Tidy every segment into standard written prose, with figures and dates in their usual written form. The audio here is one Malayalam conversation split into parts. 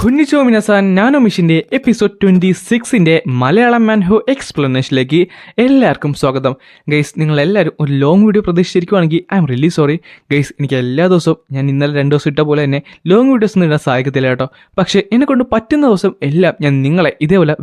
കുഞ്ഞിച്ചോ മിനസാൻ നാനോ മിഷന്റെ എപ്പിസോഡ് 26ന്റെ മലയാളം മാൻഹോ എക്സ്പ്ലനേഷനിലേക്ക് എല്ലാവർക്കും സ്വാഗതം. ഗൈസ്, നിങ്ങൾ എല്ലാവരും ഒരു ലോങ് വീഡിയോ പ്രതീക്ഷിച്ചിരിക്കുവാണെങ്കിൽ I'm really sorry guys. എനിക്ക് എല്ലാ ദിവസവും ഞാൻ ഇന്നലെ 2 ദിവസം ഇട്ട പോലെ തന്നെ ലോങ് വീഡിയോസ് ഒന്നും ഇടാൻ സാധിക്കത്തില്ല കേട്ടോ. പക്ഷേ എന്നെ കൊണ്ട് പറ്റുന്ന ദിവസം എല്ലാം ഞാൻ നിങ്ങളെ ഇതേപോലെ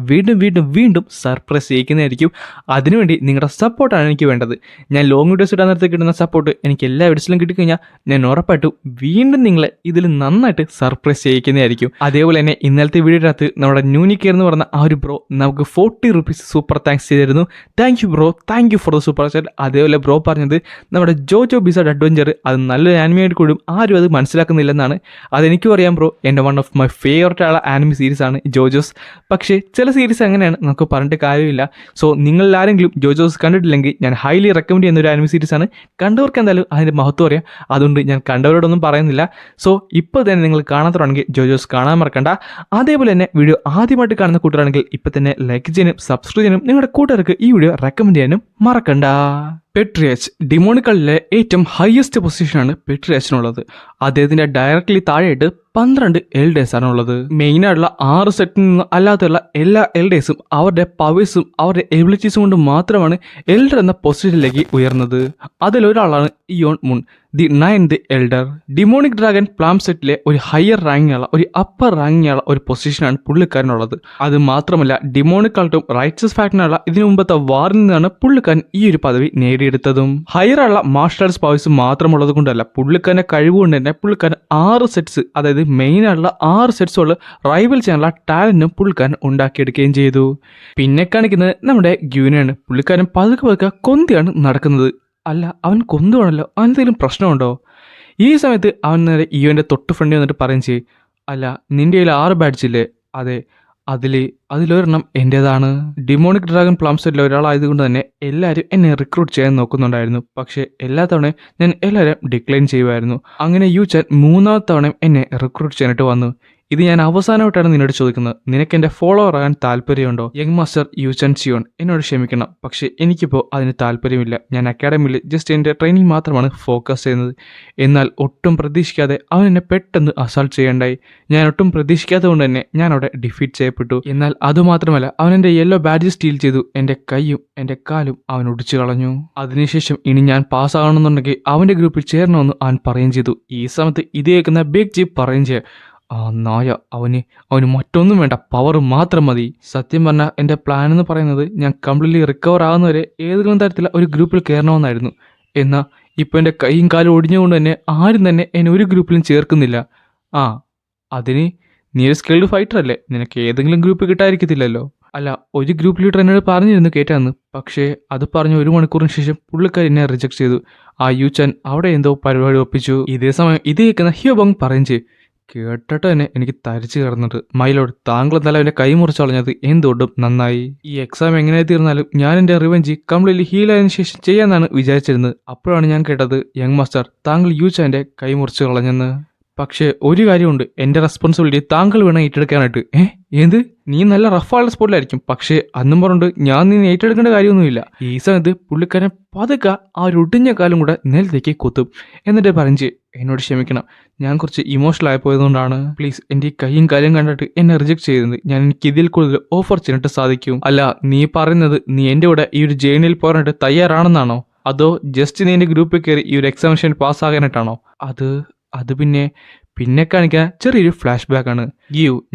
വീണ്ടും സർപ്രൈസ് ചെയ്യിക്കുന്നതായിരിക്കും. അതിനുവേണ്ടി നിങ്ങളുടെ സപ്പോർട്ടാണ് എനിക്ക് വേണ്ടത്. ഞാൻ ലോങ് വീഡിയോസ് ഇടാൻ നേരത്തെ കിട്ടുന്ന സപ്പോർട്ട് എനിക്ക് എല്ലാ വീഡിയോസിലും കിട്ടിക്കഴിഞ്ഞാൽ ഞാൻ ഉറപ്പായിട്ടും വീണ്ടും നിങ്ങളെ ഇതിൽ നന്നായിട്ട് സർപ്രൈസ് ചെയ്യിക്കുന്നതായിരിക്കും. അതേപോലെ തന്നെ ഇന്നലത്തെ വീഡിയോയിനകത്ത് നമ്മുടെ ന്യൂനിക്കർ എന്ന് പറഞ്ഞ ആ ഒരു ബ്രോ നമുക്ക് 40 റുപ്പീസ് സൂപ്പർ താങ്ക്സ് ചെയ്തിരുന്നു. Thank you bro, thank you for the super chat. അതേപോലെ ബ്രോ പറഞ്ഞത് നമ്മുടെ ജോജോ ബിസൈഡ് അഡ്വഞ്ചർ അത് നല്ലൊരു ആനിമയായിട്ട് കൂടും, ആരും അത് മനസ്സിലാക്കുന്നില്ലെന്നാണ്. അതെനിക്കും അറിയാം ബ്രോ. എൻ്റെ വൺ ഓഫ് മൈ ഫേവററ്റ് ആയ ആനിമി സീരീസാണ് ജോജോസ്. പക്ഷേ ചില സീരീസ് അങ്ങനെയാണ്, നമുക്ക് പറഞ്ഞിട്ട് കാര്യമില്ല. സോ നിങ്ങൾ ആരെങ്കിലും ജോജോസ് കണ്ടിട്ടില്ലെങ്കിൽ ഞാൻ ഹൈലി റെക്കമെൻഡ് ചെയ്യുന്ന ഒരു ആനിമി സീരീസാണ്. കണ്ടവർക്ക് എന്തായാലും അതിൻ്റെ മഹത്വം അറിയാം. അതുകൊണ്ട് ഞാൻ കണ്ടവരോടൊന്നും പറയുന്നില്ല. സോ ഇപ്പോൾ തന്നെ നിങ്ങൾ കാണാത്തതാണെങ്കിൽ ജോജോസ് കാണാൻ മറക്കണ്ട. അതേപോലെ തന്നെ വീഡിയോ ആദ്യമായിട്ട് കാണുന്ന കൂട്ടുകാരാണെങ്കിൽ ഇപ്പം തന്നെ ലൈക്ക് ചെയ്യാനും സബ്സ്ക്രൈബ് ചെയ്യാനും നിങ്ങളുടെ കൂട്ടുകാർക്ക് ഈ വീഡിയോ റെക്കമെൻഡ് ചെയ്യാനും മറക്കണ്ട. പെട്രിയച്ച് ഡിമോണിക്കളിലെ ഏറ്റവും ഹയസ്റ്റ് പൊസിഷനാണ് പെട്രിയച്ചിനുള്ളത്. അദ്ദേഹത്തിൻ്റെ ഡയറക്റ്റ്ലി താഴെയായിട്ട് 12 എൽഡേഴ്സാണ് ഉള്ളത്. മെയിനായിട്ടുള്ള 6 സെറ്റിൽ നിന്ന് അല്ലാത്തുള്ള എല്ലാ എൽഡേഴ്സും അവരുടെ പവേഴ്സും അവരുടെ എബിലിറ്റീസും കൊണ്ട് മാത്രമാണ് എൽഡർ എന്ന പൊസിഷനിലേക്ക് ഉയർന്നത്. അതിലൊരാളാണ് ഇയോൺ മുൺ, the 9th elder. Demonic dragon പ്ലാം സെറ്റിലെ ഒരു ഹയർ റാങ്കിങ്ങുള്ള ഒരു അപ്പർ റാങ്കിങ്ങുള്ള ഒരു പൊസിഷനാണ് പുള്ളിക്കാരനുള്ളത്. അത് മാത്രമല്ല ഡിമോണിക് കൾട്ടും റൈറ്റ്സസ് ഫാക്ടറിനുള്ള ഇതിനു മുമ്പത്തെ വാറിൽ നിന്നാണ് പുള്ളിക്കാരൻ ഈ ഒരു പദവി നേടിയെടുത്തതും. ഹയറുള്ള മാർഷൽ ആർട്സ് പവേഴ്സ് മാത്രമുള്ളത് കൊണ്ടല്ല, പുള്ളിക്കാരൻ്റെ കഴിവുകൊണ്ട് തന്നെ പുള്ളിക്കാരൻ 6 സെറ്റ്സ്, അതായത് മെയിനായിട്ടുള്ള 6 സെറ്റ്സുള്ള റൈവൽ ചെയ്യാനുള്ള ടാലന്റും പുള്ളിക്കാരൻ ഉണ്ടാക്കിയെടുക്കുകയും ചെയ്തു. പിന്നെ കാണിക്കുന്നത് നമ്മുടെ ഗ്യൂനയാണ്. പുള്ളിക്കാരൻ പതുക്കെ കൊന്തിയാണ് നടക്കുന്നത്. അല്ല, അവൻ കൊന്തുവാണല്ലോ, അവനെന്തെങ്കിലും പ്രശ്നമുണ്ടോ? ഈ സമയത്ത് അവൻ നേരെ ഇയോൻ്റെ തൊട്ട് ഫ്രണ്ടിൽ വന്നിട്ട് പറയും ചെയ്യും, അല്ല നിൻ്റെ കയ്യിൽ 6 ബാഡ്ജില്ലേ? അതെ, അതിലൊരെണ്ണം എൻ്റേതാണ്. ഡിമോണിക് ഡ്രാഗൺ പ്ലം സെറ്റിലെ ഒരാളായതുകൊണ്ട് തന്നെ എല്ലാവരും എന്നെ റിക്രൂട്ട് ചെയ്യാൻ നോക്കുന്നുണ്ടായിരുന്നു. പക്ഷേ എല്ലാ തവണയും ഞാൻ എല്ലാവരും ഡിക്ലൈൻ ചെയ്യുമായിരുന്നു. അങ്ങനെ യൂചാൻ 3ാമത്തെ തവണയും എന്നെ റിക്രൂട്ട് ചെയ്യാനായിട്ട് വന്നു. ഇത് ഞാൻ അവസാനമായിട്ടാണ് നിന്നോട് ചോദിക്കുന്നത്, നിനക്ക് എൻ്റെ ഫോളോവർ ആകാൻ താല്പര്യമുണ്ടോ? യങ് മാസ്റ്റർ യൂചാൻ ചിയോൺ, എന്നോട് ക്ഷമിക്കണം, പക്ഷേ എനിക്കിപ്പോൾ അതിന് താല്പര്യമില്ല. ഞാൻ അക്കാഡമിയിൽ ജസ്റ്റ് എൻ്റെ ട്രെയിനിങ് മാത്രമാണ് ഫോക്കസ് ചെയ്യുന്നത്. എന്നാൽ ഒട്ടും പ്രതീക്ഷിക്കാതെ അവൻ എന്നെ പെട്ടെന്ന് അസാൾട്ട് ചെയ്യേണ്ടായി. ഞാൻ ഒട്ടും പ്രതീക്ഷിക്കാത്തത് കൊണ്ട് തന്നെ ഞാൻ അവിടെ ഡിഫീറ്റ് ചെയ്യപ്പെട്ടു. എന്നാൽ അതുമാത്രമല്ല, അവൻ എൻ്റെ യെല്ലോ ബാഡ്ജ് സ്റ്റീൽ ചെയ്തു. എൻ്റെ കൈയും എൻ്റെ കാലും അവൻ ഒടിച്ചു കളഞ്ഞു. അതിനുശേഷം ഇനി ഞാൻ പാസ്സാകണമെന്നുണ്ടെങ്കിൽ അവൻ്റെ ഗ്രൂപ്പിൽ ചേരണമെന്ന് അവൻ പറയുകയും ചെയ്തു. ഈ സമയത്ത് ഇത് കേൾക്കുന്ന ബിഗ് ജീപ്പ് പറയുകയും ചെയ്യാം, ആ നായ, അവന് മറ്റൊന്നും വേണ്ട, പവർ മാത്രം മതി. സത്യം പറഞ്ഞാൽ എൻ്റെ പ്ലാൻ എന്ന് പറയുന്നത് ഞാൻ കംപ്ലീറ്റ്ലി റിക്കവർ ആകുന്നവരെ ഏതെങ്കിലും തരത്തിലുള്ള ഒരു ഗ്രൂപ്പിൽ കയറണമെന്നായിരുന്നു. എന്നാൽ ഇപ്പോൾ എൻ്റെ കൈയും കാലും ഒടിഞ്ഞുകൊണ്ട് തന്നെ ആരും തന്നെ എന്നെ ഒരു ഗ്രൂപ്പിലും ചേർക്കുന്നില്ല. അതിന് നീ ഒരു സ്കിൽഡ് ഫൈറ്റർ അല്ലേ, നിനക്ക് ഏതെങ്കിലും ഗ്രൂപ്പ് കിട്ടാതിരിക്കത്തില്ലല്ലോ. അല്ല, ഒരു ഗ്രൂപ്പ് ലീഡർ എന്നോട് പറഞ്ഞിരുന്നു കേട്ടാന്ന്. പക്ഷേ അത് പറഞ്ഞ 1 മണിക്കൂറിന് ശേഷം പുള്ളിക്കാർ എന്നെ റിജക്ട് ചെയ്തു. ആ യൂചാൻ അവിടെ എന്തോ പരിപാടി ഒപ്പിച്ചു. ഇതേ സമയം ഇത് കേൾക്കുന്ന ഹിയോബങ് പറയും ചെയ്യും, കേട്ടിട്ട് തന്നെ എനിക്ക് തരിച്ചു കയറുന്നുണ്ട്. മൈലോഡ്, താങ്കൾ എന്നാലും അവൻ്റെ കൈ മുറിച്ച് കളഞ്ഞത് എന്തുകൊണ്ടും നന്നായി. ഈ എക്സാം എങ്ങനെ തീർന്നാലും ഞാൻ എൻ്റെ റിവെഞ്ച് കംപ്ലീറ്റ്ലി ഹീലായതിനു ശേഷം ചെയ്യാമെന്നാണ് വിചാരിച്ചിരുന്നത്. അപ്പോഴാണ് ഞാൻ കേട്ടത്, യങ് മാസ്റ്റർ, താങ്കൾ യൂചാൻ്റെ കൈ മുറിച്ച് കളഞ്ഞെന്ന്. പക്ഷേ ഒരു കാര്യമുണ്ട്, എൻ്റെ റെസ്പോൺസിബിലിറ്റി താങ്കൾ വേണം ഏറ്റെടുക്കാനായിട്ട്. എന്ത്? നീ നല്ല റഫായുള്ള സ്പോട്ടിലായിരിക്കും, പക്ഷേ അന്നും പറഞ്ഞിട്ട് ഞാൻ നീ ഏറ്റെടുക്കേണ്ട കാര്യമൊന്നുമില്ല. ഈ സമയത്ത് പുള്ളിക്കാരൻ പതുക്കെ ആ ഒരു ഒടിഞ്ഞ കാലം കൂടെ നിലത്തേക്ക് കുത്തും. എന്നിട്ട് പറഞ്ഞ്, എന്നോട് ക്ഷമിക്കണം, ഞാൻ കുറച്ച് ഇമോഷണൽ ആയി പോയതുകൊണ്ടാണ്. പ്ലീസ് എൻ്റെ ഈ കൈയും കാലും കണ്ടിട്ട് എന്നെ റിജക്ട് ചെയ്തത് എനിക്ക് ഇതിൽ കൂടുതൽ ഓഫർ ചെയ്യാനായിട്ട് സാധിക്കും. അല്ല, നീ പറയുന്നത് നീ എൻ്റെ കൂടെ ഈ ഒരു ജേണിയിൽ പോകാനായിട്ട് തയ്യാറാണെന്നാണോ? അതോ ജസ്റ്റ് നീ എൻ്റെ ഗ്രൂപ്പിൽ കയറി ഈ ഒരു എക്സാമിനേഷൻ പാസ്സാകാനായിട്ടാണോ? അത് പിന്നെ കാണിക്കാൻ ചെറിയൊരു ഫ്ലാഷ് ബാക്ക് ആണ്.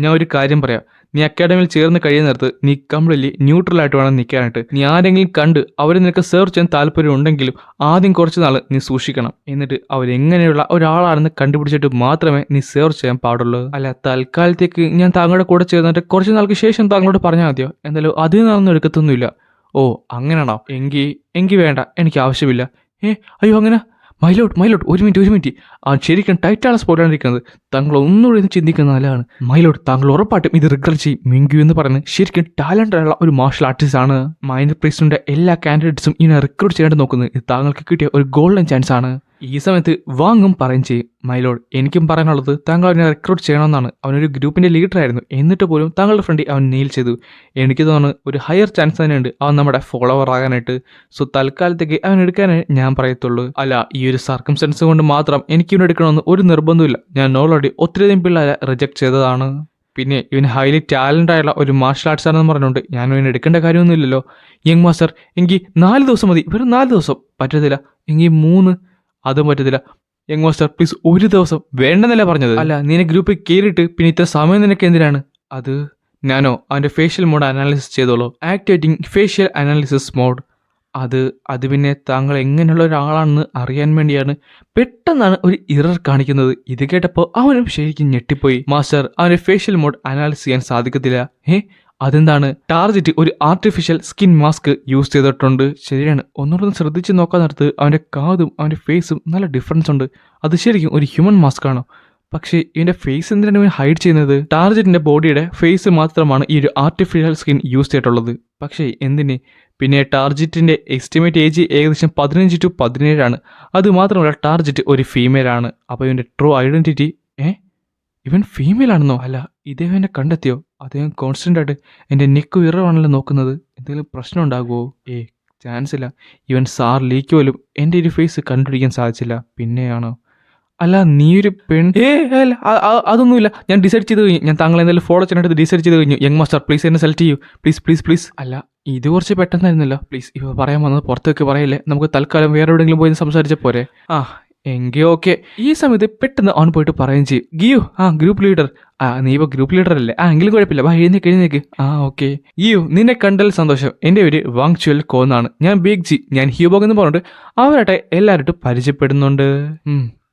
ഞാൻ ഒരു കാര്യം പറയാം, നീ അക്കാഡമിയിൽ ചേർന്ന് കഴിയുന്നിടത്ത് നീ കംപ്ലീറ്റ്ലി ന്യൂട്രലായിട്ട് വേണം നിൽക്കാനായിട്ട്. നീ ആരെങ്കിലും കണ്ട് അവർ നിനക്ക് സെർവ് ചെയ്യാൻ താല്പര്യം ഉണ്ടെങ്കിലും ആദ്യം കുറച്ച് നാൾ നീ സൂക്ഷിക്കണം. എന്നിട്ട് അവരെങ്ങനെയുള്ള ഒരാളാണെന്ന് കണ്ടുപിടിച്ചിട്ട് മാത്രമേ നീ സെർവ് ചെയ്യാൻ പാടുള്ളൂ. അല്ല, തൽക്കാലത്തേക്ക് ഞാൻ താങ്കളുടെ കൂടെ ചേർന്നിട്ട് കുറച്ച് നാൾക്ക് ശേഷം താങ്കളോട് പറഞ്ഞാൽ മതിയോ? എന്തായാലും അതിൽ നിന്നൊന്നും എടുക്കത്തൊന്നുമില്ല. ഓ അങ്ങനെയാണോ? എങ്കിൽ വേണ്ട, എനിക്ക് ആവശ്യമില്ല. അയ്യോ അങ്ങനെ? മൈലോട്ട് ഒരു മിനിറ്റ്, ആ ശരിക്കും ടൈറ്റാണ് സ്പോട്ടാണ് ഇരിക്കുന്നത്. താങ്കൾ ഒന്നുകൂടി ചിന്തിക്കുന്ന നല്ലതാണ്. മൈലോട്ട്, താങ്കൾ ഉറപ്പായിട്ടും ഇത് റിഗ്രറ്റ് ചെയ്യും. മിങ്കു എന്ന് പറയുന്നത് ശരിക്കും ടാലൻ്റായുള്ള ഒരു മാർഷൽ ആർട്ടിസ്റ്റ് ആണ്. മൈനർ പ്രസിഡന്റിന്റെ എല്ലാ കാൻഡിഡേറ്റ്സും ഇതിനെ റിക്രൂട്ട് ചെയ്യാനായിട്ട് നോക്കുന്നത്. ഇത് താങ്കൾക്ക് കിട്ടിയ ഒരു ഗോൾഡൻ ചാൻസ് ആണ്. ഈ സമയത്ത് വാങ്ങും പറയും ചെയ്യും, മൈലോഡ്, എനിക്കും പറയാനുള്ളത് താങ്കൾ അവനെ റിക്രൂട്ട് ചെയ്യണമെന്നാണ്. അവനൊരു ഗ്രൂപ്പിൻ്റെ ലീഡറായിരുന്നു, എന്നിട്ട് പോലും താങ്കളുടെ ഫ്രണ്ട് അവൻ നെയിൽ ചെയ്തു. എനിക്ക് തോന്നുന്നു ഒരു ഹയർ ചാൻസ് തന്നെയുണ്ട് അവൻ നമ്മുടെ ഫോളോവർ ആകാനായിട്ട്. സോ തൽക്കാലത്തേക്ക് അവൻ എടുക്കാനേ ഞാൻ പറയത്തുള്ളൂ. അല്ല, ഈ ഒരു സർക്കംസ്റ്റൻസ് കൊണ്ട് മാത്രം എനിക്ക് ഇവനെ എടുക്കണമെന്ന് ഒരു നിർബന്ധമില്ല. ഞാൻ ഓൾറെഡി ഒത്തിരിയധികം പിള്ളേരെ റിജക്ട് ചെയ്തതാണ്. പിന്നെ ഇവൻ ഹൈലി ടാലൻ്റ് ആയുള്ള ഒരു മാർഷൽ ആർട്സ് ആണെന്ന് പറഞ്ഞുകൊണ്ട് ഞാൻ ഇവൻ എടുക്കേണ്ട കാര്യമൊന്നുമില്ലല്ലോ. യങ് മാസ്റ്റർ എങ്കിൽ 4 ദിവസം മതി, വെറും 4 ദിവസം. പറ്റത്തില്ല. എങ്കിൽ 3, അതും പറ്റത്തില്ല. യങ് മാസ്റ്റർ പ്ലീസ് 1 ദിവസം. വേണ്ടെന്നല്ല പറഞ്ഞത്. അല്ല, നിന്നെ ഗ്രൂപ്പിൽ കയറിയിട്ട് പിന്നെ ഇത്ര സമയം നിനക്ക് എന്തിനാണ്? അത് ഞാനോ അവൻ്റെ ഫേഷ്യൽ മോഡ് അനാലിസിസ് ചെയ്തോളൂ. Activating facial analysis mode. അത് പിന്നെ താങ്കൾ എങ്ങനെയുള്ള ഒരാളാണെന്ന് അറിയാൻ വേണ്ടിയാണ്. പെട്ടെന്നാണ് ഒരു ഇറർ കാണിക്കുന്നത്. ഇത് കേട്ടപ്പോൾ അവനും ശരിക്കും ഞെട്ടിപ്പോയി. മാസ്റ്റർ, അവന്റെ ഫേഷ്യൽ മോഡ് അനാലിസ് ചെയ്യാൻ സാധിക്കത്തില്ല. അതെന്താണ്? ടാർജറ്റ് ഒരു ആർട്ടിഫിഷ്യൽ സ്കിൻ മാസ്ക് യൂസ് ചെയ്തിട്ടുണ്ട്. ശരിയാണ്. ഒന്നുകൂടെ ശ്രദ്ധിച്ച് നോക്കാൻ നേരത്ത് അവന്റെ കാതും അവന്റെ ഫേസും നല്ല ഡിഫറൻസ് ഉണ്ട്. അത് ശരിക്കും ഒരു ഹ്യൂമൻ മാസ്ക് ആണോ? പക്ഷേ ഇവന്റെ ഫേസ് എന്തിനാണ് ഇവൻ ഹൈഡ് ചെയ്യുന്നത്? ടാർജറ്റിന്റെ ബോഡിയുടെ ഫേസ് മാത്രമാണ് ഈ ഒരു ആർട്ടിഫിഷ്യൽ സ്കിൻ യൂസ് ചെയ്തിട്ടുള്ളത്. പക്ഷേ എന്തിന്? പിന്നെ ടാർജറ്റിന്റെ എസ്റ്റിമേറ്റ് ഏജ് ഏകദേശം 15 to 17 ആണ്. അതുമാത്രമല്ല ടാർജറ്റ് ഒരു ഫീമെയിൽ ആണ്. അപ്പോൾ ഇവന്റെ ട്രൂ ഐഡന്റിറ്റി ഇവൻ ഫീമെയിൽ ആണെന്നോ? അല്ല, ഇദ്ദേഹം കണ്ടെത്തിയോ? അദ്ദേഹം കോൺസ്റ്റന്റ് ആയിട്ട് എൻ്റെ നെക്ക് ഉയർവാണല്ലോ നോക്കുന്നത്. എന്തെങ്കിലും പ്രശ്നം ഉണ്ടാകുമോ? ചാൻസ് ഇല്ല. ഇവൻ സാർ ലീക്ക് പോലും എൻ്റെ ഒരു ഫേസ് കണ്ടുപിടിക്കാൻ സാധിച്ചില്ല. പിന്നെയാണോ? അല്ല, നീ ഒരു പെൺ? അല്ല, അതൊന്നുമില്ല. ഞാൻ ഡിസൈഡ് ചെയ്ത് കഴിഞ്ഞു. ഞാൻ താങ്കളെ എന്തായാലും ഫോളോ ചെയ്യാനായിട്ട് ഡിസൈഡ് ചെയ്ത് കഴിഞ്ഞു. യങ് മാസ്റ്റർ പ്ലീസ് എന്നെ സെലക്ട് ചെയ്യൂ. Please please please. അല്ല, ഇത് കുറച്ച് പെട്ടെന്നായിരുന്നല്ലോ. പ്ലീസ് ഇപ്പോൾ പറയാൻ വന്നത് പുറത്തേക്ക് പറയല്ലേ. നമുക്ക് തൽക്കാലം വേറെ എവിടെയെങ്കിലും പോയി സംസാരിച്ച പോരെ? എങ്കിൽ ഓക്കെ. ഈ സമയത്ത് പെട്ടെന്ന് അവൻ പോയിട്ട് പറയുകയും ചെയ്യും, ഗിയു ഗ്രൂപ്പ് ലീഡർ. നീ ഇപ്പോൾ ഗ്രൂപ്പ് ലീഡർ അല്ലേ? എങ്കിലും കുഴപ്പമില്ല. എഴുന്നേക്ക്. ഓക്കെ. ഗിയു, നിന്നെ കണ്ടൽ സന്തോഷം. എൻ്റെ പേര് വാങ് ചുവൽ കോന്നാണ്. ഞാൻ ബിഗ് ജി. ഞാൻ ഹ്യൂബോഗ് എന്ന് പറഞ്ഞിട്ട് അവരാട്ടെ എല്ലാവരും പരിചയപ്പെടുന്നുണ്ട്.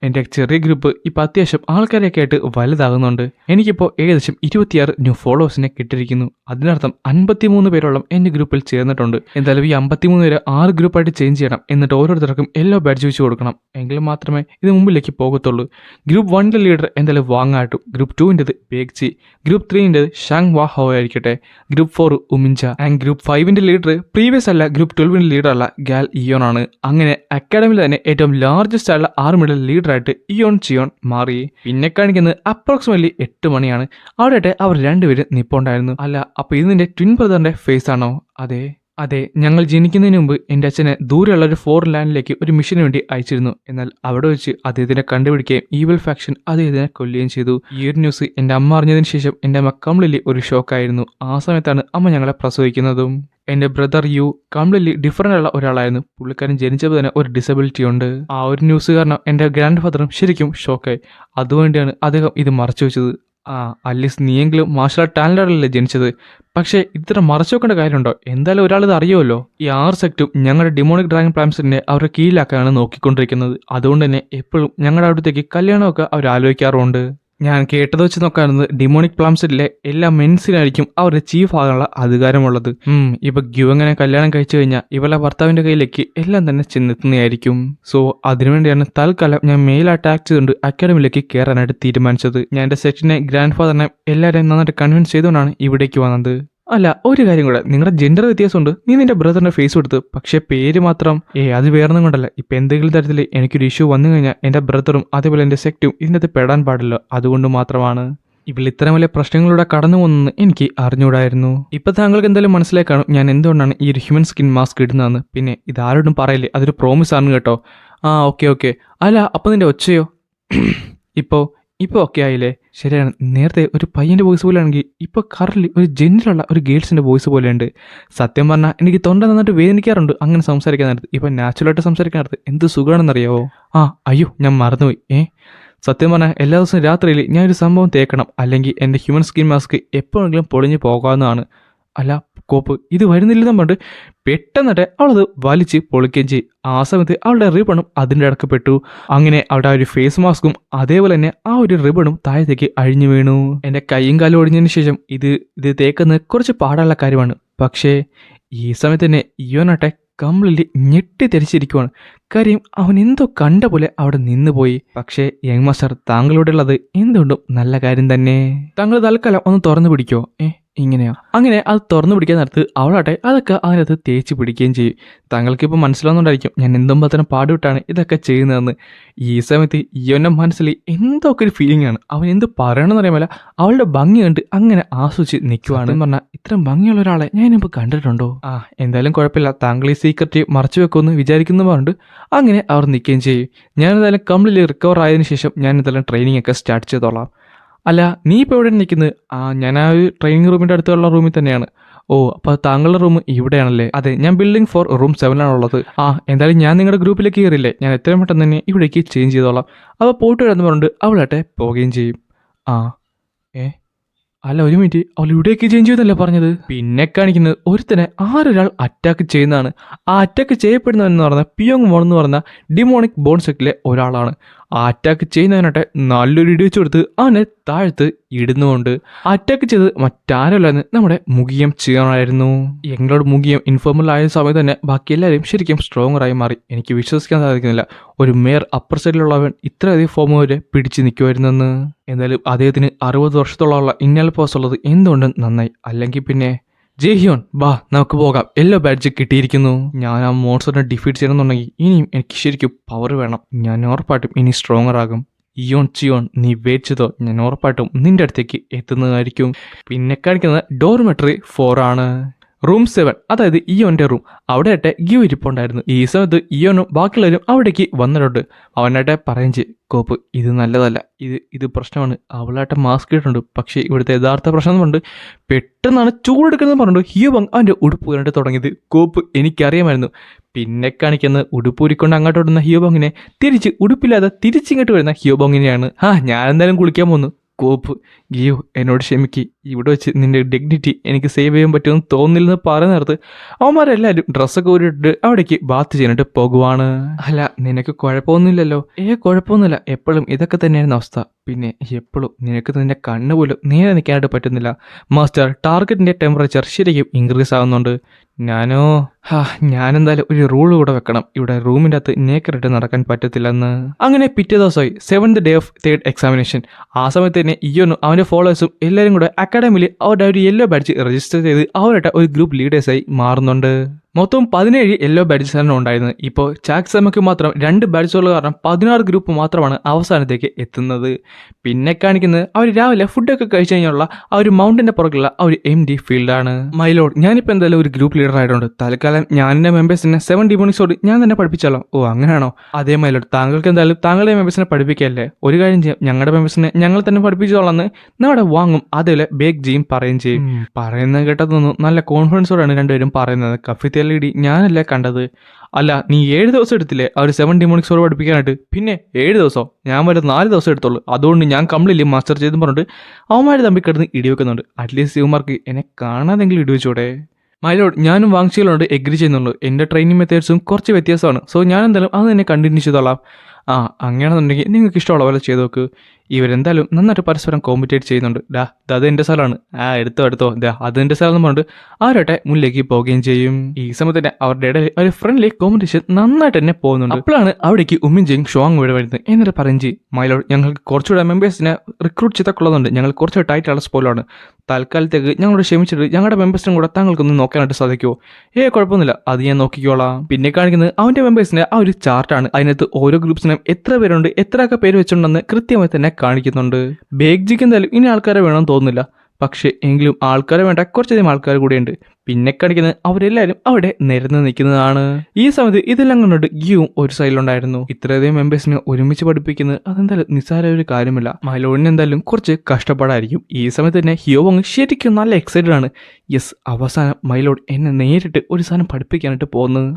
എൻ്റെ ചെറിയ ഗ്രൂപ്പ് ഇപ്പോൾ അത്യാവശ്യം ആൾക്കാരെയൊക്കെ ആയിട്ട് വലുതാകുന്നുണ്ട്. എനിക്കിപ്പോൾ ഏകദേശം 26 ന്യൂ ഫോളോവേഴ്സിനെ കിട്ടിയിരിക്കുന്നു. അതിനർത്ഥം 53 പേരോളം എൻ്റെ ഗ്രൂപ്പിൽ ചേർന്നിട്ടുണ്ട്. എന്തായാലും ഈ 53 പേര് 6 ഗ്രൂപ്പായിട്ട് ചേഞ്ച് ചെയ്യണം. എന്നിട്ട് ഓരോരുത്തർക്കും യെല്ലോ ബാഡ്ജ് വെച്ച് കൊടുക്കണം. എങ്കിൽ മാത്രമേ ഇത് മുമ്പിലേക്ക് പോകത്തുള്ളൂ. ഗ്രൂപ്പ് 1ൻ്റെ ലീഡർ എന്തായാലും വാങ്ങാട്ടും. ഗ്രൂപ്പ് 2ൻ്റെത് ബേഗ്ജി. ഗ്രൂപ്പ് 3ൻ്റെത് ഷാങ് വാ ഹോ ആയിരിക്കട്ടെ. ഗ്രൂപ്പ് 4 ഉമിഞ്ച. ആൻഡ് ഗ്രൂപ്പ് 5ൻ്റെ ലീഡർ പ്രീവിയസ് അല്ല, ഗ്രൂപ്പ് 12ൻ്റെ ലീഡർ അല്ല, ഗാൽ ഇയോൺ ആണ്. അങ്ങനെ അക്കാഡമിയിൽ തന്നെ ഏറ്റവും ലാർജസ്റ്റ് ആയുള്ള ആർമിയുടെ ലീഡർ ആയിട്ട് ഇയോൺ ചിയോൺ മാറി. പിന്നെ കാണിക്കുന്നത് അപ്രോക്സിമറ്റ്ലി 8 മണിയാണ്. അവിടെ അവർ രണ്ടുപേരും നിപ്പുണ്ടായിരുന്നു. അല്ല, അപ്പൊ ഇത് നിന്റെ ട്വിൻ ബ്രദറിന്റെ ഫേസ് ആണോ? അതെ, ഞങ്ങൾ ജനിക്കുന്നതിന് മുമ്പ് എൻ്റെ അച്ഛനെ ദൂരെയുള്ള ഒരു ഫോറിൻ ലാൻഡിലേക്ക് ഒരു മിഷന് വേണ്ടി അയച്ചിരുന്നു. എന്നാൽ അവിടെ വെച്ച് അദ്ദേഹത്തിനെ കണ്ടുപിടിക്കുകയും ഈവൽ ഫാക്ഷൻ അദ്ദേഹത്തിനെ കൊല്ലുകയും ചെയ്തു. ഈ ഒരു ന്യൂസ് എൻ്റെ അമ്മ അറിഞ്ഞതിന് ശേഷം എൻ്റെ അമ്മ കംപ്ലീറ്റ്ലി ഒരു ഷോക്കായിരുന്നു. ആ സമയത്താണ് അമ്മ ഞങ്ങളെ പ്രസവിക്കുന്നതും. എൻ്റെ ബ്രദർ യു കംപ്ലീറ്റ്ലി ഡിഫറൻ്റ് ഉള്ള ഒരാളായിരുന്നു. പുള്ളിക്കാരൻ ജനിച്ചപ്പോൾ തന്നെ ഒരു ഡിസബിലിറ്റി ഉണ്ട്. ആ ഒരു ന്യൂസ് കാരണം എൻ്റെ ഗ്രാൻഡ് ഫാദറും ശരിക്കും ഷോക്കായി. അതുവേണ്ടിയാണ് അദ്ദേഹം ഇത് മറച്ചു വെച്ചത്. അറ്റ്ലീസ്റ്റ് നീയെങ്കിലും മാർഷൽ ആർട്ട് ടാലൻ്റല്ലേ ജനിച്ചത്. പക്ഷേ ഇത്ര മറച്ചു വെക്കേണ്ട കാര്യമുണ്ടോ? എന്തായാലും ഒരാളിത് അറിയുമല്ലോ. ഈ 6 സെക്റ്റും ഞങ്ങളുടെ ഡിമോണിക് ഡ്രാഗൺ പ്ലാൻസിനെ അവരുടെ കീഴിലാക്കാനാണ് നോക്കിക്കൊണ്ടിരിക്കുന്നത്. അതുകൊണ്ട് തന്നെ എപ്പോഴും ഞങ്ങളുടെ അവിടത്തേക്ക് കല്യാണമൊക്കെ അവർ ആലോചിക്കാറുണ്ട്. ഞാൻ കേട്ടത് വെച്ച് നോക്കാറുണ്ട്, ഡിമോണിക് പ്ലാംസിലെ എല്ലാ മെൻസിനായിരിക്കും അവരുടെ ചീഫ് ആകാനുള്ള അധികാരമുള്ളത്. ഇപ്പൊ ഗ്യുവങ്ങനെ കല്യാണം കഴിച്ചു കഴിഞ്ഞാൽ ഇവളുടെ ഭർത്താവിന്റെ കയ്യിലേക്ക് എല്ലാം തന്നെ ചെന്നെത്തുന്നതായിരിക്കും. സോ അതിനുവേണ്ടിയാണ് തൽക്കാലം ഞാൻ മെയിൽ അറ്റാക്ക് ചെയ്തുകൊണ്ട് അക്കാഡമിയിലേക്ക് കയറാനായിട്ട് തീരുമാനിച്ചത്. ഞാൻ എൻ്റെ സെറ്റിനെ ഗ്രാൻഡ് ഫാദറിനെ എല്ലാവരെയും നന്നായിട്ട് കൺവിൻസ് ചെയ്തുകൊണ്ടാണ് ഇവിടേക്ക് വന്നത്. അല്ല, ഒരു കാര്യം കൂടെ, നിങ്ങളുടെ ജെൻഡർ വ്യത്യാസമുണ്ട്. നീ നിന്റെ ബ്രദറിന്റെ ഫേസ് കൊടുത്ത്, പക്ഷേ പേര് മാത്രം അത് വേറൊന്നും കൊണ്ടല്ല. ഇപ്പൊ എന്തെങ്കിലും തരത്തിൽ എനിക്കൊരു ഇഷ്യൂ വന്നു കഴിഞ്ഞാൽ എൻ്റെ ബ്രദറും അതേപോലെ എൻ്റെ സെക്റ്റും ഇതിനകത്ത് പെടാൻ പാടില്ല. അതുകൊണ്ട് മാത്രമാണ് ഇവൾ ഇത്തരം വലിയ പ്രശ്നങ്ങളിലൂടെ കടന്നു പോകുന്നതെന്ന് എനിക്ക് അറിഞ്ഞുകൂടായിരുന്നു. ഇപ്പൊ താങ്കൾക്ക് എന്തായാലും മനസ്സിലായി കാണും ഞാൻ എന്തുകൊണ്ടാണ് ഈ ഒരു ഹ്യൂമൻ സ്കിൻ മാസ്ക് ഇടുന്നതെന്ന്. പിന്നെ ഇതാരോടും പറയില്ലേ, അതൊരു പ്രോമിസ് ആണ് കേട്ടോ. ഓക്കെ. അല്ല, അപ്പൊ നിന്റെ ഒച്ചയോ? ഇപ്പോൾ ഓക്കെ ആയില്ലേ? ശരിയാണ്. നേരത്തെ ഒരു പയ്യൻ്റെ വോയിസ് പോലെ ആണെങ്കിൽ ഇപ്പോൾ കറലി ഒരു ജെൻറ്റിലുള്ള ഒരു ഗേൾസിൻ്റെ വോയിസ് പോലെയുണ്ട്. സത്യം പറഞ്ഞാൽ എനിക്ക് തൊണ്ട നന്നായിട്ട് വേദനിക്കാറുണ്ട് അങ്ങനെ സംസാരിക്കാൻ നേരത്ത്. ഇപ്പം നാച്ചുറലായിട്ട് സംസാരിക്കാൻ നേരത്ത് എന്ത് സുഖമാണെന്നറിയാവോ? അയ്യോ, ഞാൻ മറന്നുപോയി. സത്യം പറഞ്ഞാൽ എല്ലാ ദിവസവും രാത്രിയിൽ ഞാൻ ഒരു സംഭവം തേക്കണം, അല്ലെങ്കിൽ എൻ്റെ ഹ്യൂമൻ സ്കിൻ മാസ്ക് എപ്പോഴെങ്കിലും പൊളിഞ്ഞ് പോകാവുന്നതാണ്. അല്ല കോപ്പ്, ഇത് വരുന്നില്ലെന്ന് പറഞ്ഞിട്ട് പെട്ടെന്നിട്ട് അവളത് വലിച്ച് പൊളിക്കുകയും ചെയ്യും. ആ സമയത്ത് അവളുടെ റിബണും അതിൻ്റെ ഇടക്ക് പെട്ടു. അങ്ങനെ അവളുടെ ആ ഒരു ഫേസ് മാസ്കും അതേപോലെ തന്നെ ആ ഒരു റിബണും താഴത്തേക്ക് അഴിഞ്ഞു വീണു. എൻ്റെ കൈയും കാലും ഒടിഞ്ഞതിന് ശേഷം ഇത് തേക്കുന്നത് കുറച്ച് പാടുള്ള കാര്യമാണ്. പക്ഷേ ഈ സമയത്ത് തന്നെ ഇയോനാട്ടെ കംപ്ലീറ്റ്ലി ഞെട്ടിത്തെരിച്ചിരിക്കുവാണ്. കാര്യം അവൻ എന്തോ കണ്ട പോലെ അവിടെ നിന്നുപോയി. പക്ഷേ യങ് മാസ്റ്റർ, താങ്കളോട് ഉള്ളത് എന്തുകൊണ്ടും നല്ല കാര്യം തന്നെ. താങ്കൾ തൽക്കാലം ഒന്ന് തുറന്നു പിടിക്കോ? ഇങ്ങനെയാ? അങ്ങനെ അത് തുറന്നു പിടിക്കാൻ നേരത്ത് അവളാട്ടെ അതൊക്കെ അതിനകത്ത് തേച്ച് പിടിക്കുകയും ചെയ്യും. താങ്കൾക്കിപ്പോൾ മനസ്സിലാവുന്നുണ്ടായിരിക്കും ഞാൻ എന്തും പത്തനം പാടുവിട്ടാണ് ഇതൊക്കെ ചെയ്യുന്നതെന്ന്. ഈ സമയത്ത് ഇവൻ്റെ മനസ്സിൽ എന്തൊക്കെ ഒരു ഫീലിംഗ് ആണ്. അവൻ എന്ത് പറയണമെന്ന് അറിയാമല്ല, അവളുടെ ഭംഗി കണ്ട് അങ്ങനെ ആസ്വദിച്ച് നിൽക്കുവാണ്. പറഞ്ഞാൽ ഇത്രയും ഭംഗിയുള്ള ഒരാളെ ഞാനിപ്പോൾ കണ്ടിട്ടുണ്ടോ? എന്തായാലും കുഴപ്പമില്ല, താങ്കൾ ഈ സീക്രറ്റ് മറച്ചു വെക്കുമെന്ന് വിചാരിക്കുന്നു പറഞ്ഞിട്ട് അങ്ങനെ അവർ നിൽക്കുകയും ചെയ്യും. ഞാനെന്തായാലും കംപ്ലീറ്റ്ലി റിക്കവർ ആയതിനു ശേഷം ഞാൻ എന്തായാലും ട്രെയിനിങ് ഒക്കെ സ്റ്റാർട്ട് ചെയ്തോളാം. അല്ല നീ ഇപ്പോൾ എവിടെ നിൽക്കുന്നത്? ഞാൻ ആ ഒരു ട്രെയിനിങ് റൂമിൻ്റെ അടുത്തുള്ള റൂമിൽ തന്നെയാണ്. ഓ അപ്പോൾ താങ്കളുടെ റൂം ഇവിടെയാണല്ലേ? അതെ, ഞാൻ ബിൽഡിംഗ് 4 റൂം 7 എന്തായാലും ഞാൻ നിങ്ങളുടെ ഗ്രൂപ്പിലേക്ക് കയറിയില്ലേ, ഞാൻ എത്രയും പെട്ടെന്ന് തന്നെ ഇവിടേക്ക് ചേഞ്ച് ചെയ്തോളാം. അപ്പോൾ പോയിട്ട് വരാമെന്ന് പറഞ്ഞിട്ട് അവളാട്ടെ പോവുകയും ചെയ്യും. ആ ഏ അല്ല ഒരു മിനിറ്റ്, അവൾ ഇവിടേക്ക് ചേഞ്ച് ചെയ്തല്ലേ പറഞ്ഞത്? പിന്നെ കാണിക്കുന്നത് ഒരുത്തനെ ആരൊരാൾ അറ്റാക്ക് ചെയ്യുന്നതാണ്. ആ അറ്റാക്ക് ചെയ്യപ്പെടുന്നവെന്ന് പറഞ്ഞാൽ പിയോങ് മോൺ എന്ന് പറഞ്ഞ ഡിമോണിക് ബോൺ സെറ്റിലെ ഒരാളാണ്. ആ അറ്റാക്ക് ചെയ്യുന്നതിനാട്ടെ നല്ലൊരു ഇടി വെച്ച് കൊടുത്ത് അവനെ താഴ്ത്ത് ഇടുന്നുകൊണ്ട് അറ്റാക്ക് ചെയ്ത് മറ്റാരല്ലാന്ന് നമ്മുടെ മുഖിയം ചെയ്യണമായിരുന്നു. എങ്ങളോട് മുഖിയം ഇൻഫോർമൽ ആയ സമയത്ത് തന്നെ ബാക്കി എല്ലാവരും ശരിക്കും സ്ട്രോങ്ങറായി മാറി. എനിക്ക് വിശ്വസിക്കാൻ സാധിക്കുന്നില്ല, ഒരു മേയർ അപ്പർ സൈഡിലുള്ളവൻ ഇത്രയധികം ഫോം വരെ പിടിച്ചു നിൽക്കുമായിരുന്നെന്ന്. എന്തായാലും അദ്ദേഹത്തിന് 60 വർഷത്തോളമുള്ള ഇന്നൽ പോസ് ഉള്ളത് എന്തുകൊണ്ടും നന്നായി. അല്ലെങ്കിൽ പിന്നെ ജെഹിയോൺ ബാ നമുക്ക് പോകാം, എല്ലോ ബാഡ്ജ് കിട്ടിയിരിക്കുന്നു. ഞാൻ ആ മോൺസ്റ്ററിനെ ഡിഫീറ്റ് ചെയ്യണമെന്നുണ്ടെങ്കിൽ ഇനിയും എനിക്ക് ശരിക്കും പവർ വേണം. ഞാൻ ഉറപ്പായിട്ടും ഇനി സ്ട്രോങ്ങർ ആകും. ഇയോൺ ചിയോൺ നീ വെയിറ്റ് ചെയ്തോ, ഞാൻ ഉറപ്പായിട്ടും നിന്റെ അടുത്തേക്ക് എത്തുന്നതായിരിക്കും. പിന്നെ കാണിക്കുന്നത് ഡോർമെട്രി 4 ആണ്. റൂം 7, അതായത് ഇയോന്റെ റൂം. അവിടെ ആട്ടെ ഗിയോ ഇരിപ്പുണ്ടായിരുന്നു. ഈ സമയത്ത് ഇയോനും ബാക്കിയുള്ളവരും അവിടേക്ക് വന്നിട്ടുണ്ട്. അവനാട്ടെ പറയും ചെയ്യും, കോപ്പ് ഇത് നല്ലതല്ല, ഇത് പ്രശ്നമാണ്. അവളാട്ടെ മാസ്ക് ഇട്ടുണ്ട്, പക്ഷേ ഇവിടുത്തെ യഥാർത്ഥ പ്രശ്നം കൊണ്ട് പെട്ടെന്നാണ് ചൂടെടുക്കുന്നത് പറഞ്ഞു ഹിയോബങ് അവൻ്റെ ഉടുപ്പ് കണ്ടിട്ട് തുടങ്ങിയത്. കോപ്പ് എനിക്കറിയാമായിരുന്നു. പിന്നെ കാണിക്കുന്നത് ഉടുപ്പൂരിക്കൊണ്ട് അങ്ങോട്ട് വിടുന്ന ഹിയോബോങ്ങിനെ തിരിച്ച് ഉടുപ്പില്ലാതെ തിരിച്ചിങ്ങോട്ട് വരുന്ന ഹിയോബോങ്ങിനെയാണ്. ഞാൻ എന്തായാലും കുളിക്കാൻ പോന്നു. കോപ്പ് ഗിയോ എന്നോട് ക്ഷമിക്ക്, ഇവിടെ വെച്ച് നിന്റെ ഡിഗ്നിറ്റി എനിക്ക് സേവ് ചെയ്യാൻ പറ്റുമെന്ന് തോന്നില്ലെന്ന് പറയുന്ന നേരത്ത് അവന്മാരെല്ലാവരും ഡ്രസ്സൊക്കെ ഊരിട്ട് അവിടേക്ക് ബാത്ത് ചെയ്യാനായിട്ട് പോകുവാണ്. അല്ല നിനക്ക് കുഴപ്പമൊന്നുമില്ലല്ലോ? കുഴപ്പമൊന്നുമില്ല, എപ്പോഴും ഇതൊക്കെ തന്നെയായിരുന്നു അവസ്ഥ. പിന്നെ എപ്പോഴും നിനക്ക് നിന്റെ കണ്ണ് പോലും നേരെ നിൽക്കാനായിട്ട് പറ്റുന്നില്ല. മാസ്റ്റർ ടാർഗറ്റിന്റെ ടെമ്പറേച്ചർ ശരിക്കും ഇൻക്രീസ് ആകുന്നുണ്ട്. ഞാനെന്തായാലും ഒരു റൂൾ കൂടെ വെക്കണം, ഇവിടെ റൂമിൻ്റെ അകത്ത് നേക്കറിട്ട് നടക്കാൻ പറ്റത്തില്ലെന്ന്. അങ്ങനെ പിറ്റേ ദിവസമായി 7th day of 3rd examination. ആ സമയത്ത് തന്നെ ഇയോനും അവൻ്റെ ഫോളോവേഴ്സും എല്ലാവരും കൂടെ അക്കാഡമിയിൽ അവരുടെ ഒരു യെല്ലോ ബാഡ്ജ് രജിസ്റ്റർ ചെയ്ത് അവരുടെ ഒരു ഗ്രൂപ്പ് ലീഡേഴ്സായി മാറുന്നുണ്ട്. മൊത്തം 17 യെല്ലോ ബാഡ്ജസാണ് ഉണ്ടായിരുന്നത്. ഇപ്പോൾ ചാക്സമയ്ക്ക് മാത്രം 2 ബാഡ്ജുള്ള കാരണം 16 ഗ്രൂപ്പ് മാത്രമാണ് അവസാനത്തേക്ക് എത്തുന്നത്. പിന്നെ കാണിക്കുന്നത് അവർ രാവിലെ ഫുഡൊക്കെ കഴിച്ചു കഴിഞ്ഞുള്ള ആ ഒരു മൗണ്ടിന്റെ പുറകുള്ള ആ ഒരു MD ഫീൽഡാണ്. മൈലോഡ് ഞാനിപ്പോൾ എന്തായാലും ഒരു ഗ്രൂപ്പ് ലീഡർ ആയതുകൊണ്ട് തൽക്കാലം ഞാൻ എൻ്റെ മെമ്പേഴ്സിനെ 7 ഡിമോണിക്സോട് ഞാൻ തന്നെ പഠിപ്പിച്ചാലോ? ഓ അങ്ങനെയാണോ? അതേ മൈലോഡ്, താങ്കൾക്ക് എന്തായാലും താങ്കളുടെ മെമ്പേഴ്സിനെ പഠിപ്പിക്കല്ലേ? ഒരു കാര്യം ചെയ്യാം, ഞങ്ങളുടെ മെമ്പേഴ്സിനെ ഞങ്ങൾ തന്നെ പഠിപ്പിച്ചോളാന്ന് നമ്മുടെ വാങ്ങും അതേപോലെ ബേക്ക് ചെയ്യും പറയുകയും ചെയ്യും. പറയുന്നത് കേട്ടതൊന്നും നല്ല കോൺഫിഡൻസോടാണ് രണ്ടുപേരും പറയുന്നത്. കഫിത്തെ ഞാനല്ലേ കണ്ടത്. അല്ല നീ 7 ദിവസം എടുത്തില്ലേ ആ ഒരു 7 ഡിമോണിക്സോട് പഠിപ്പിക്കാനായിട്ട്? പിന്നെ 7 ദിവസം, ഞാൻ വരെ 4 ദിവസം എടുത്തോളൂ. അതുകൊണ്ട് ഞാൻ കംപ്ലീറ്റ്ലി മാസ്റ്റർ ചെയ്തെന്ന് പറഞ്ഞിട്ട് അവന്മാർ തമ്മിൽ കിടന്ന് ഇടിവെക്കുന്നുണ്ട്. അറ്റ്ലീസ്റ്റ് ഇവന്മാർക്ക് എന്നെ കാണാതെങ്കിലും ഇടിവെച്ചൂടെ? മൈലോഡ് ഞാനും വാങ്ങിച്ചുകളോട് എഗ്രി ചെയ്യുന്നുള്ളൂ. എൻ്റെ ട്രെയിനിങ് മെത്തേഡ്സും കുറച്ച് വ്യത്യാസമാണ്. സോ ഞാൻ എന്തായാലും അത് തന്നെ കണ്ടിന്യൂ ചെയ്തോളാം. അങ്ങനെയാണെന്നുണ്ടെങ്കിൽ നിങ്ങൾക്ക് ഇഷ്ടമുള്ള പോലെ ചെയ്ത് നോക്ക്. ഇവരെന്തായാലും നന്നായിട്ട് പരസ്പരം കോമ്പറ്റേറ്റ് ചെയ്യുന്നുണ്ട്. അത് എൻ്റെ സ്ഥലമാണ്, എടുത്തോ അത് എൻ്റെ സ്ഥലം എന്ന് പറഞ്ഞിട്ട് അവരുടെ മുന്നിലേക്ക് പോവുകയും ചെയ്യും. ഈ സമയത്ത് തന്നെ അവരുടെ ഇടയിൽ ഒരു ഫ്രണ്ട്ലി കോമ്പറ്റീഷൻ നന്നായിട്ട് തന്നെ പോകുന്നുണ്ട്. അപ്പോഴാണ് അവിടേക്ക് ഉമ്മിൻജയും ഷോങ് ഇവിടെ വരുന്നത്. എന്നിട്ട് പറയും ചെയ്യും, മൈലോഡ് ഞങ്ങൾക്ക് കുറച്ചുകൂടെ മെമ്പേഴ്സിനെ റിക്രൂട്ട് ചെയ്തൊക്കെയുള്ളതുണ്ട്, ഞങ്ങൾ കുറച്ച് ടൈറ്റായുള്ള സ്പോലാണ്. തൽക്കാലത്തേക്ക് ഞങ്ങളോട് ക്ഷമിച്ചിട്ട് ഞങ്ങളുടെ മെമ്പേഴ്സിനും കൂടെ താങ്കൾക്കൊന്ന് നോക്കാനായിട്ട് സാധിക്കുമോ? കുഴപ്പമൊന്നുമില്ല, അത് ഞാൻ നോക്കിക്കോളാം. പിന്നെ കാണിക്കുന്നത് അവൻ്റെ മെമ്പേഴ്സിന്റെ ആ ഒരു ചാർട്ടാണ്. അതിനകത്ത് ഓരോ ഗ്രൂപ്പ്സിനും എത്ര പേരുണ്ട്, എത്രയൊക്കെ പേര് വെച്ചിട്ടുണ്ടെന്ന് കൃത്യമായി തന്നെ കാണിക്കുന്നുണ്ട്. ബേഗ്ജിക്ക് എന്തായാലും ഇനി ആൾക്കാരെ വേണമെന്ന് തോന്നുന്നില്ല, പക്ഷേ എങ്കിലും ആൾക്കാരെ വേണ്ട കുറച്ചധികം ആൾക്കാർ കൂടെയുണ്ട്. പിന്നെ കാണിക്കുന്നത് അവരെല്ലാവരും അവിടെ നിരന്ന് നിൽക്കുന്നതാണ്. ഈ സമയത്ത് ഇതെല്ലാം കണ്ടിട്ട് ഗിയും ഒരു സൈഡിലുണ്ടായിരുന്നു. ഇത്രയധികം മെമ്പേഴ്സിനെ ഒരുമിച്ച് പഠിപ്പിക്കുന്നത് അതെന്തായാലും നിസ്സാര ഒരു കാര്യമല്ല. മൈലോഡിന് എന്തായാലും കുറച്ച് കഷ്ടപ്പാടായിരിക്കും. ഈ സമയത്ത് തന്നെ ഹിയോബങ് ശരിക്കും നല്ല എക്സൈറ്റഡ് ആണ്. യെസ്, അവസാനം മൈലോഡ് എന്നെ നേരിട്ട് ഒരു സാധനം പഠിപ്പിക്കാനായിട്ട് പോകുന്നത്.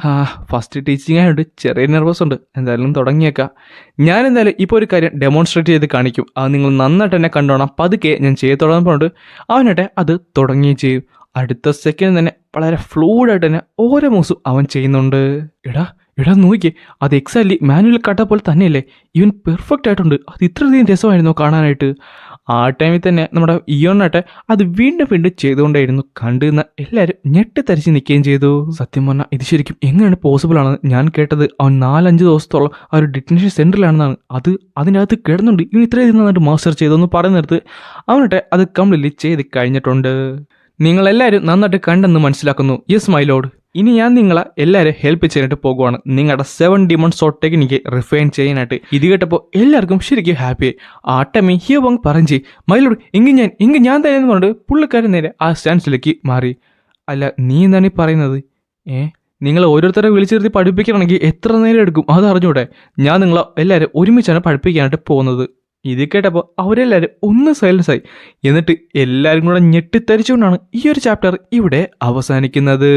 ഫസ്റ്റ് ടീച്ചിങ് ആയതുകൊണ്ട് ചെറിയ നെർവസ് ഉണ്ട്. എന്തായാലും തുടങ്ങിയേക്കാം. ഞാൻ എന്തായാലും ഇപ്പോൾ ഒരു കാര്യം ഡെമോൺസ്ട്രേറ്റ് ചെയ്ത് കാണിക്കും, അത് നിങ്ങൾ നന്നായിട്ട് തന്നെ കണ്ടോണം. പതുക്കെ ഞാൻ ചെയ്യത്തോളാൻ പറഞ്ഞിട്ട് അവനായിട്ട് അത് തുടങ്ങുകയും ചെയ്യും. അടുത്ത സെക്കൻഡ് തന്നെ വളരെ ഫ്ലൂയിഡായിട്ട് തന്നെ ഓരോ മൂവ്സും അവൻ ചെയ്യുന്നുണ്ട്. എടാ നോക്കിയേ, അത് എക്സാക്ട്ലി മാനുവൽ കട്ട പോലെ തന്നെയല്ലേ? ഇവൻ പെർഫെക്റ്റ് ആയിട്ടുണ്ട്. അത് ഇത്രയധികം രസമായിരുന്നു കാണാനായിട്ട്. ആ ടൈമിൽ തന്നെ നമ്മുടെ ഇയോണാട്ടെ അത് വീണ്ടും ചെയ്തുകൊണ്ടായിരുന്നു. കണ്ടുനിന്ന എല്ലാവരും ഞെട്ടിത്തരിച്ച് നിൽക്കുകയും ചെയ്തു. സത്യം പറഞ്ഞാൽ ഇത് ശരിക്കും എങ്ങനെയാണ് പോസിബിൾ ആണെന്ന് ഞാൻ കേട്ടത് അവൻ 4-5 ദിവസത്തോളം ആ ഒരു ഡിറ്റൻഷൻ സെൻറ്ററിലാണെന്നാണ്. അതിനകത്ത് കിടന്നുണ്ട് ഇവൻ ഇത്രയധികം നന്നായിട്ട് മാസ്റ്റർ ചെയ്തെന്ന് പറയുന്നിടത്ത് അവനാട്ടെ അത് കംപ്ലീറ്റ്ലി ചെയ്ത് കഴിഞ്ഞിട്ടുണ്ട്. നിങ്ങളെല്ലാവരും നന്നായിട്ട് കണ്ടെന്ന് മനസ്സിലാക്കുന്നു. യെസ് മൈ ലോഡ്, ഇനി ഞാൻ നിങ്ങളെ എല്ലാവരും ഹെൽപ്പ് ചെയ്യാനായിട്ട് പോകുവാണ്. നിങ്ങളുടെ 7 ഡിമൺ സോട്ട് ടെക്നിക്ക് റിഫൈൻ ചെയ്യാനായിട്ട്. ഇത് കേട്ടപ്പോൾ എല്ലാവർക്കും ശരിക്കും ഹാപ്പിയായി. ആ ടൈമിൽ ഹിയോബങ് പറഞ്ഞു, മൈലോഡ് എങ്കിൽ ഞാൻ തന്നെ പറഞ്ഞിട്ട് പുള്ളിക്കാരൻ നേരെ ആ സ്റ്റാൻസിലേക്ക് മാറി. അല്ല നീ എന്താണ് ഈ പറയുന്നത്? നിങ്ങൾ ഓരോരുത്തരെ വിളിച്ചിരുത്തി പഠിപ്പിക്കണമെങ്കിൽ എത്ര നേരം എടുക്കും അത് അറിഞ്ഞൂടെ? ഞാൻ നിങ്ങളെ എല്ലാവരും ഒരുമിച്ചാണ് പഠിപ്പിക്കാനായിട്ട് പോകുന്നത്. ഇത് കേട്ടപ്പോൾ അവരെല്ലാവരും ഒന്ന് സൈലൻസ് ആയി. എന്നിട്ട് എല്ലാവരും കൂടെ ഞെട്ടിത്തരിച്ചുകൊണ്ടാണ് ഈ ഒരു ചാപ്റ്റർ ഇവിടെ അവസാനിക്കുന്നത്.